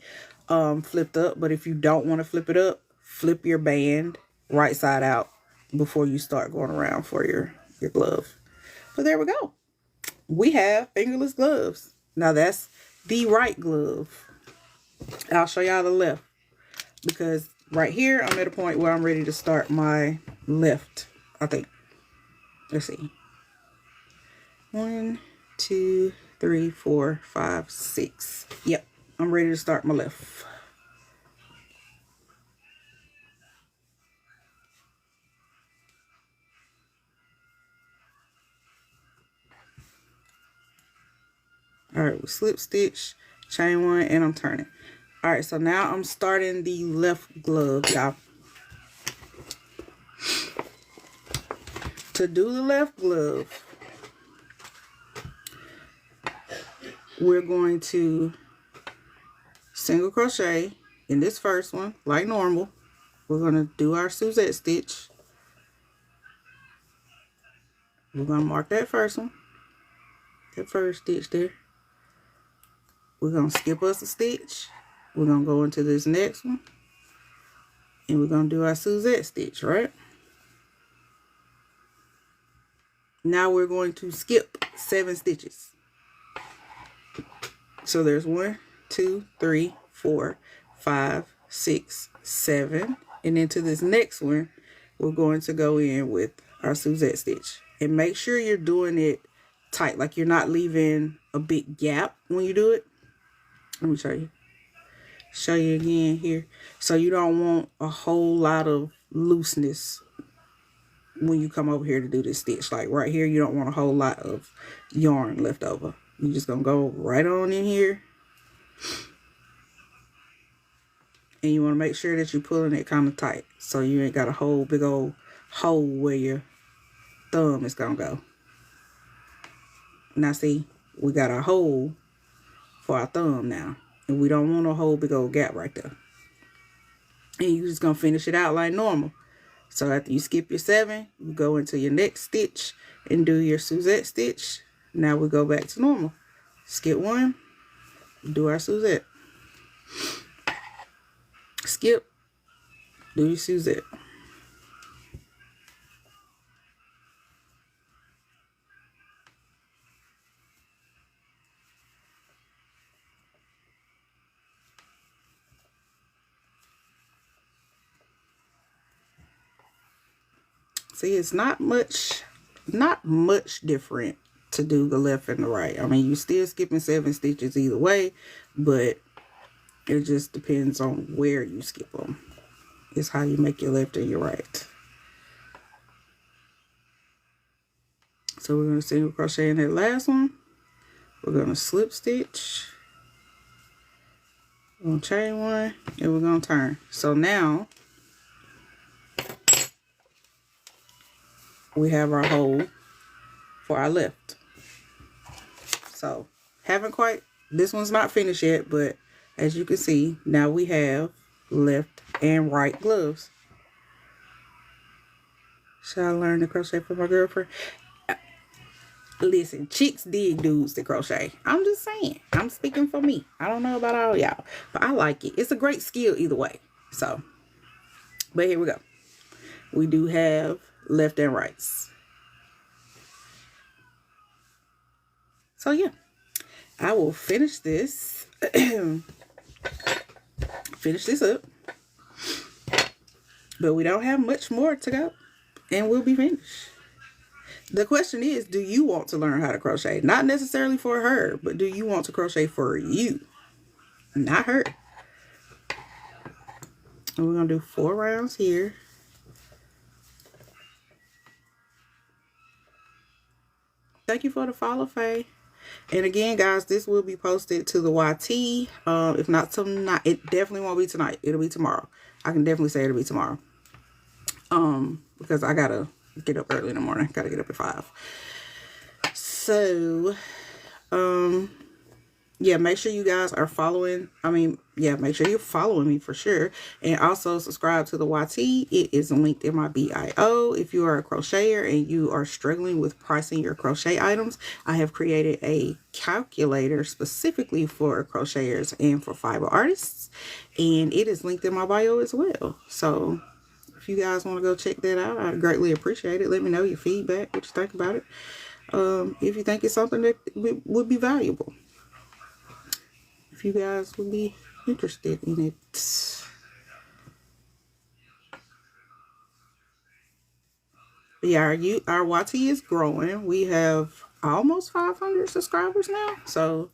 flipped up. But if you don't want to flip it up, flip your band right side out before you start going around for your glove. But there we go. We have fingerless gloves. Now that's the right glove. I'll show y'all the left, because right here I'm at a point where I'm ready to start my left, I think. Let's see. 1, 2, 3, 4, 5, 6. Yep, I'm ready to start my left. All right, we slip stitch, chain 1, and I'm turning. All right, so now I'm starting the left glove, y'all. To do the left glove, we're going to single crochet in this first one like normal. We're going to do our Suzette stitch. We're going to mark that first one, that first stitch there. We're going to skip us a stitch. We're going to go into this next one, and we're going to do our Suzette stitch, right? Now we're going to skip 7 stitches. So there's 1, 2, 3, 4, 5, 6, 7. And into this next one, we're going to go in with our Suzette stitch. And make sure you're doing it tight, like you're not leaving a big gap when you do it. Let me show you. Show you again here. So you don't want a whole lot of looseness when you come over here to do this stitch. Like right here, you don't want a whole lot of yarn left over. You're just gonna go right on in here, and you want to make sure that you're pulling it kind of tight, so you ain't got a whole big old hole where your thumb is gonna go. Now see, we got our hole for our thumb now, and we don't want a whole big old gap right there. And you're just gonna finish it out like normal. So after you skip your 7, you go into your next stitch and do your Suzette stitch. Now we go back to normal. Skip 1, do our Suzette. Skip, do your Suzette. See, it's not much different to do the left and the right. I mean, you're still skipping 7 stitches either way, but it just depends on where you skip them. It's how you make your left and your right. So we're going to single crochet in that last one. We're going to slip stitch. We're going to chain 1, and we're going to turn. So now we have our hole for our left. So haven't quite, this one's not finished yet, but as you can see, now we have left and right gloves. Should I learn to crochet for my girlfriend? Listen, chicks dig dudes to crochet. I'm just saying. I'm speaking for me. I don't know about all y'all, but I like it. It's a great skill either way. So, but here we go. We do have left and rights. So yeah, I will finish this. Finish this up. But we don't have much more to go, and we'll be finished. The question is, do you want to learn how to crochet? Not necessarily for her, but do you want to crochet for you? Not her. And we're going to do 4 rounds here. Thank you for the follow, Faye. And again, guys, this will be posted to the YT. If not tonight, it definitely won't be tonight. It'll be tomorrow. I can definitely say it'll be tomorrow. Because I gotta get up early in the morning. Gotta get up at 5. So, yeah, make sure you guys are following. Make sure you're following me for sure. And also subscribe to the YT. It is linked in my bio. If you are a crocheter and you are struggling with pricing your crochet items, I have created a calculator specifically for crocheters and for fiber artists. And it is linked in my bio as well. So if you guys want to go check that out, I'd greatly appreciate it. Let me know your feedback, what you think about it. If you think it's something that would be valuable. If you guys would be interested in it. Yeah, our YT is growing. We have almost 500 subscribers now. So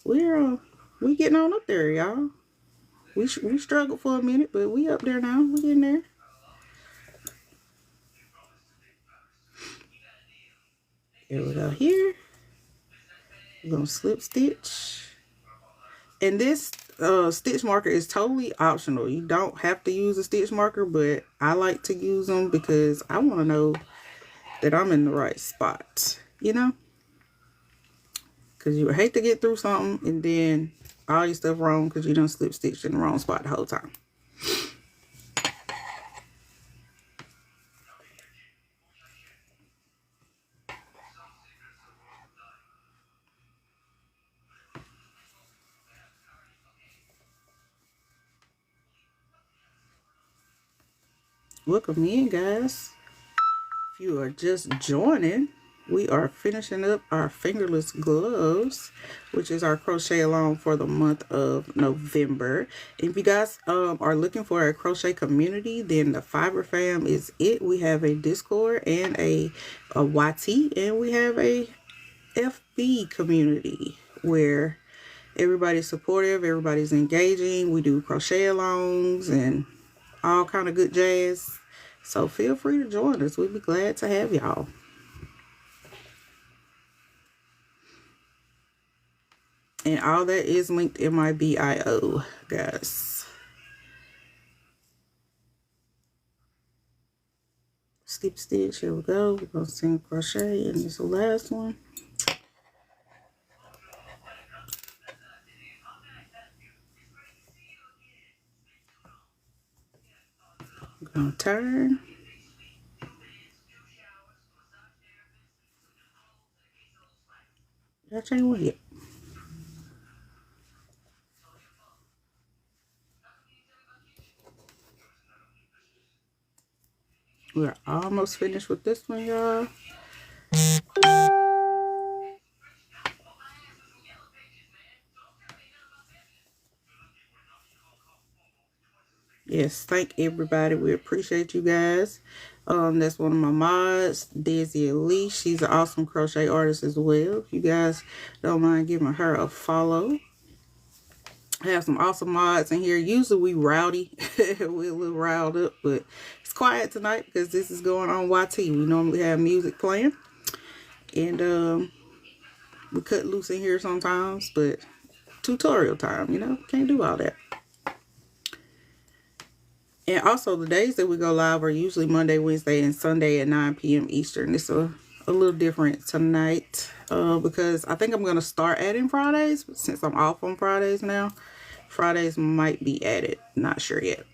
we're getting on up there, y'all. We struggled for a minute, but we up there now. We're getting there. Here we go here. We're going to slip stitch. And this stitch marker is totally optional. You don't have to use a stitch marker, but I like to use them because I want to know that I'm in the right spot, you know? Because you would hate to get through something and then all your stuff wrong because you done slip stitched in the wrong spot the whole time. Welcome in, guys. If you are just joining, we are finishing up our fingerless gloves, which is our crochet along for the month of November. If you guys are looking for a crochet community, then the Fiber Fam is it. We have a Discord and a YT, and we have a FB community where everybody's supportive, everybody's engaging. We do crochet alongs and all kind of good jazz. So feel free to join us. We'd be glad to have y'all. And all that is linked in my bio, guys. Skip stitch, here we go. We're going to single crochet, and this is the last one. I'm going to turn. Did I change one yet? We're almost finished with this one, y'all. Yes, thank everybody. We appreciate you guys. That's one of my mods, Daisy Elise. She's an awesome crochet artist as well. If you guys don't mind giving her a follow. I have some awesome mods in here. Usually we rowdy. We're a little riled up, but it's quiet tonight because this is going on YT. We normally have music playing. And we cut loose in here sometimes, but tutorial time, you know, can't do all that. And also the days that we go live are usually Monday, Wednesday, and Sunday at 9 p.m. Eastern. It's a little different tonight because I think I'm going to start adding Fridays. Since I'm off on Fridays now, Fridays might be added. Not sure yet.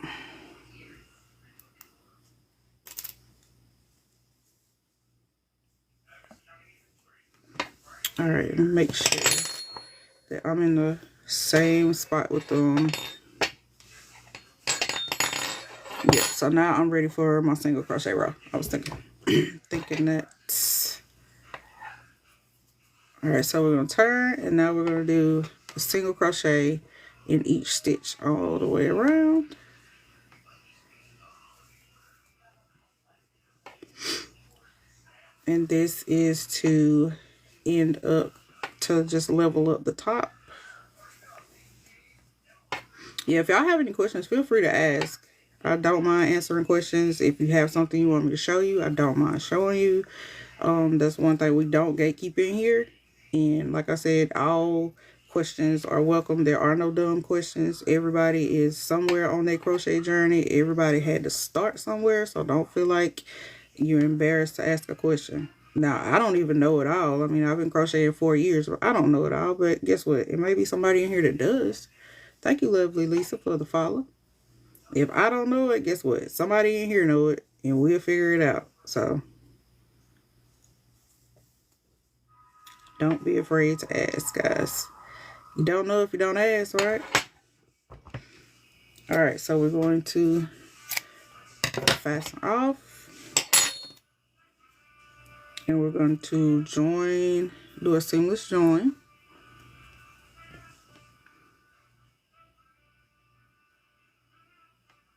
All right, make sure that I'm in the same spot with them. Yeah, so now I'm ready for my single crochet row. I was thinking that. All right, so we're going to turn, and now we're going to do a single crochet in each stitch all the way around. And this is to end up to just level up the top. Yeah, if y'all have any questions, feel free to ask. I don't mind answering questions. If you have something you want me to show you, I don't mind showing you. That's one thing we don't gatekeep in here. And like I said, all questions are welcome. There are no dumb questions. Everybody is somewhere on their crochet journey. Everybody had to start somewhere, so don't feel like you're embarrassed to ask a question. Now, I don't even know it all. I mean, I've been crocheting 4 years, but I don't know it all. But guess what? It may be somebody in here that does. Thank you, lovely Lisa, for the follow. If I don't know it, guess what? Somebody in here know it, and we'll figure it out. So don't be afraid to ask, guys. You don't know if you don't ask, right? All right, so we're going to fasten off. And we're going to join, do a seamless join.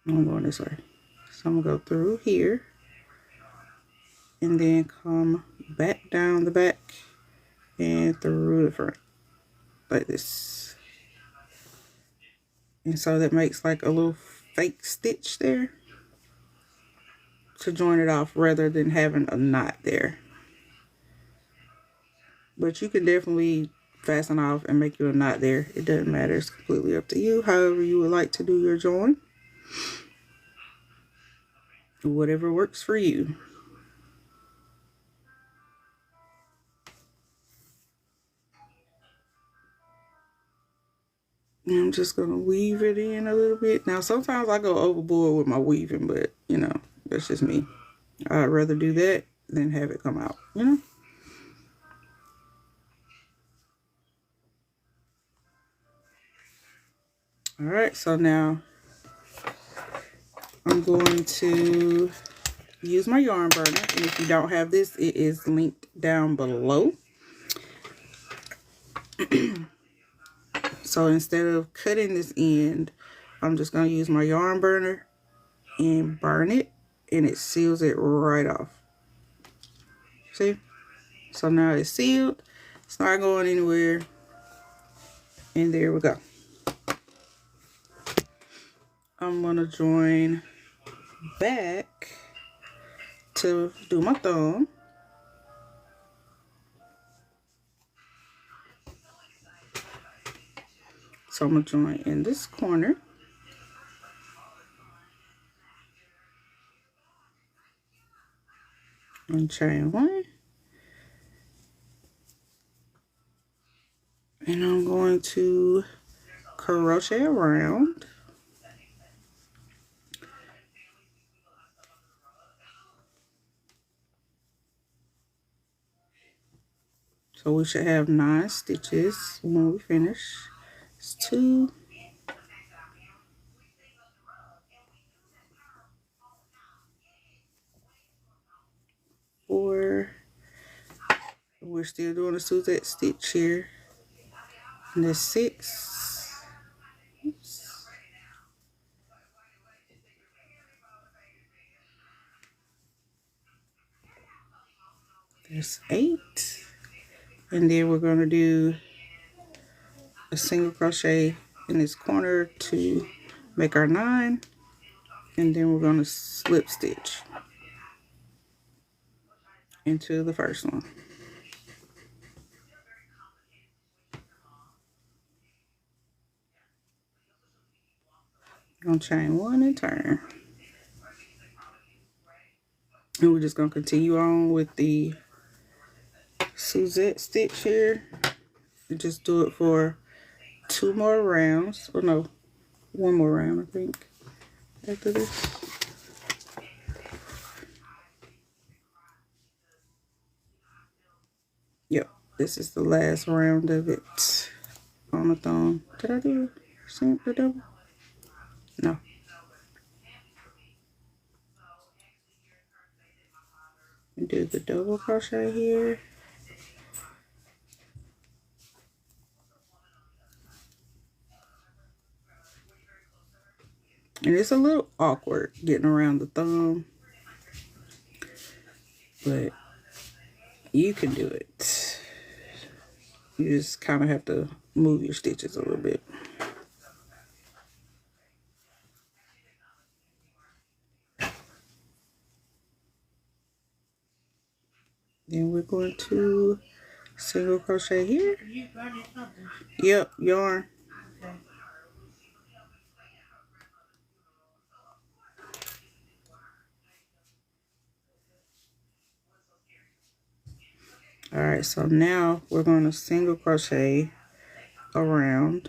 I'm going this way. So I'm going to go through here. And then come back down the back and through the front. Like this. And so that makes like a little fake stitch there to join it off rather than having a knot there. But you can definitely fasten off and make you a knot there. It doesn't matter. It's completely up to you. However you would like to do your join. Whatever works for you. And I'm just gonna weave it in a little bit. Now sometimes I go overboard with my weaving, but you know, that's just me. I'd rather do that than have it come out, you know? Alright, so now I'm going to use my yarn burner. And if you don't have this, it is linked down below. So instead of cutting this end, I'm just going to use my yarn burner and burn it. And it seals it right off. See? So now it's sealed. It's not going anywhere. And there we go. I'm going to join back to do my thumb. So I'm going to join in this corner. And chain one. And I'm going to crochet around. So we should have 9 stitches when we finish. It's 2, 4. We're still doing a Suzette stitch here. And there's 6. Oops. There's 8. And then we're going to do a single crochet in this corner to make our 9. And then we're going to slip stitch into the first one. Gonna chain 1 and turn. And we're just gonna continue on with the Suzette stitch here. And just do it for 2 more rounds. Or no, 1 more round, I think, after this. Yep, this is the last round of it on the thumb. Did I do the double? No. And do the double crochet here. And it's a little awkward getting around the thumb, but you can do it. You just kind of have to move your stitches a little bit. Then we're going to single crochet here. Yep, yarn. Okay. All right, so now we're going to single crochet around.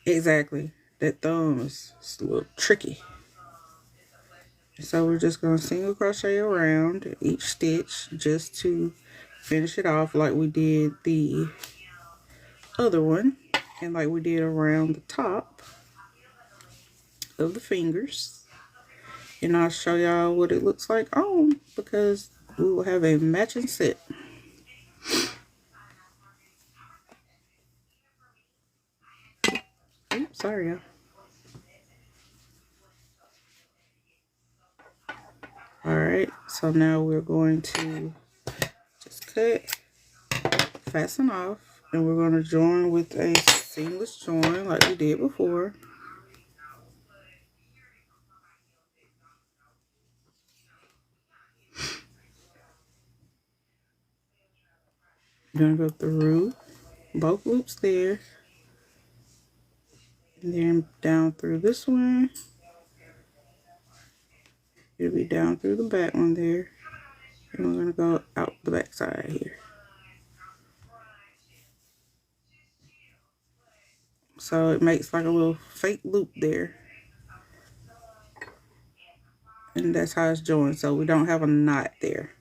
Exactly. That thumb is a little tricky. So we're just going to single crochet around each stitch just to finish it off like we did the other one and like we did around the top of the fingers. And I'll show y'all what it looks like on, because we will have a matching set. Oops, sorry y'all. Alright, so now we're going to just cut, fasten off, and we're going to join with a seamless join like we did before. You're going to go through both loops there, and then down through this one. It'll be down through the back one there, and we're going to go out the back side here. So it makes like a little fake loop there. And that's how it's joined. So we don't have a knot there.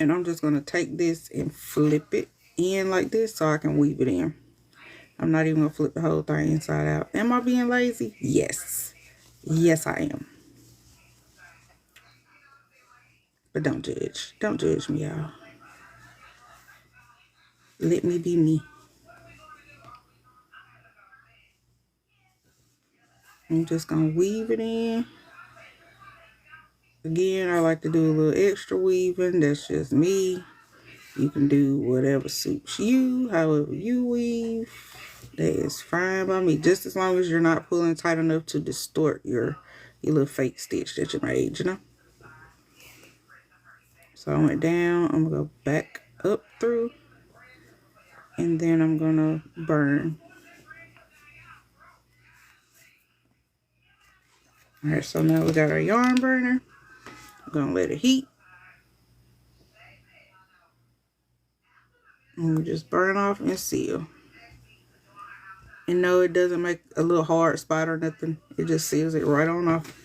And I'm just going to take this and flip it in like this so I can weave it in. I'm not even going to flip the whole thing inside out. Am I being lazy? Yes. Yes, I am. But don't judge. Don't judge me, y'all. Let me be me. I'm just going to weave it in. Again, I like to do a little extra weaving. That's just me. You can do whatever suits you, however you weave. That is fine by me. Just as long as you're not pulling tight enough to distort your little fake stitch that you made, you know. So I went down. I'm going to go back up through. And then I'm going to burn. Alright, so now we got our yarn burner. I'm going to let it heat. And we just burn off and seal. And no, it doesn't make a little hard spot or nothing. It just seals it right on off.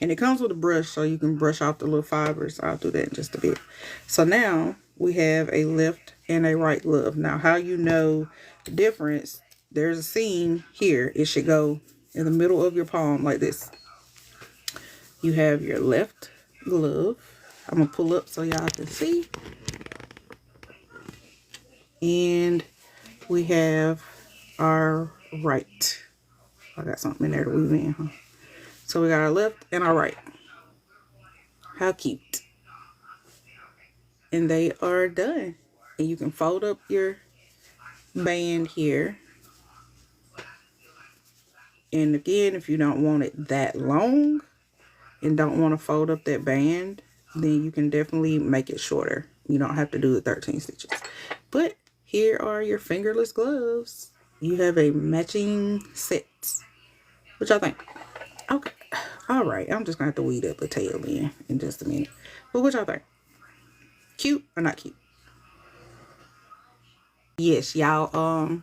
And it comes with a brush, so you can brush off the little fibers. I'll do that in just a bit. So now we have a left and a right glove. Now, how you know the difference, there's a seam here. It should go in the middle of your palm like this. You have your left glove. I'm going to pull up so y'all can see. And we have our right. I got something in there to weave in, huh? So we got our left and our right. How cute. And they are done. And you can fold up your band here. And again, if you don't want it that long and don't want to fold up that band, then you can definitely make it shorter. You don't have to do the 13 stitches. But here are your fingerless gloves. You have a matching set. What y'all think? Okay. All right. I'm just going to have to weed up the tail in just a minute. But what y'all think? Cute or not cute? Yes, y'all.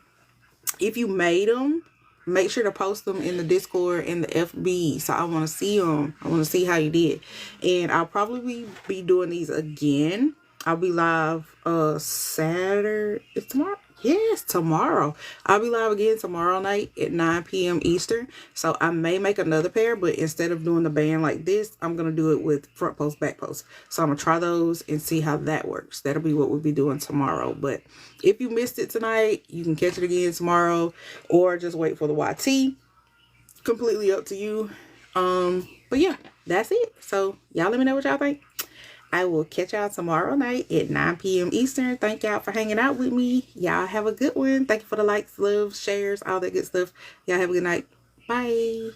If you made them, make sure to post them in the Discord and the FB. So I want to see them. I want to see how you did. And I'll probably be doing these again. I'll be live Saturday. It's tomorrow? Yes, tomorrow. I'll be live again tomorrow night at 9 p.m. Eastern. So I may make another pair, but instead of doing the band like this, I'm going to do it with front post, back post. So I'm going to try those and see how that works. That'll be what we'll be doing tomorrow. But if you missed it tonight, you can catch it again tomorrow or just wait for the YT. Completely up to you. But yeah, that's it. So y'all let me know what y'all think. I will catch y'all tomorrow night at 9 p.m. Eastern. Thank y'all for hanging out with me. Y'all have a good one. Thank you for the likes, loves, shares, all that good stuff. Y'all have a good night. Bye.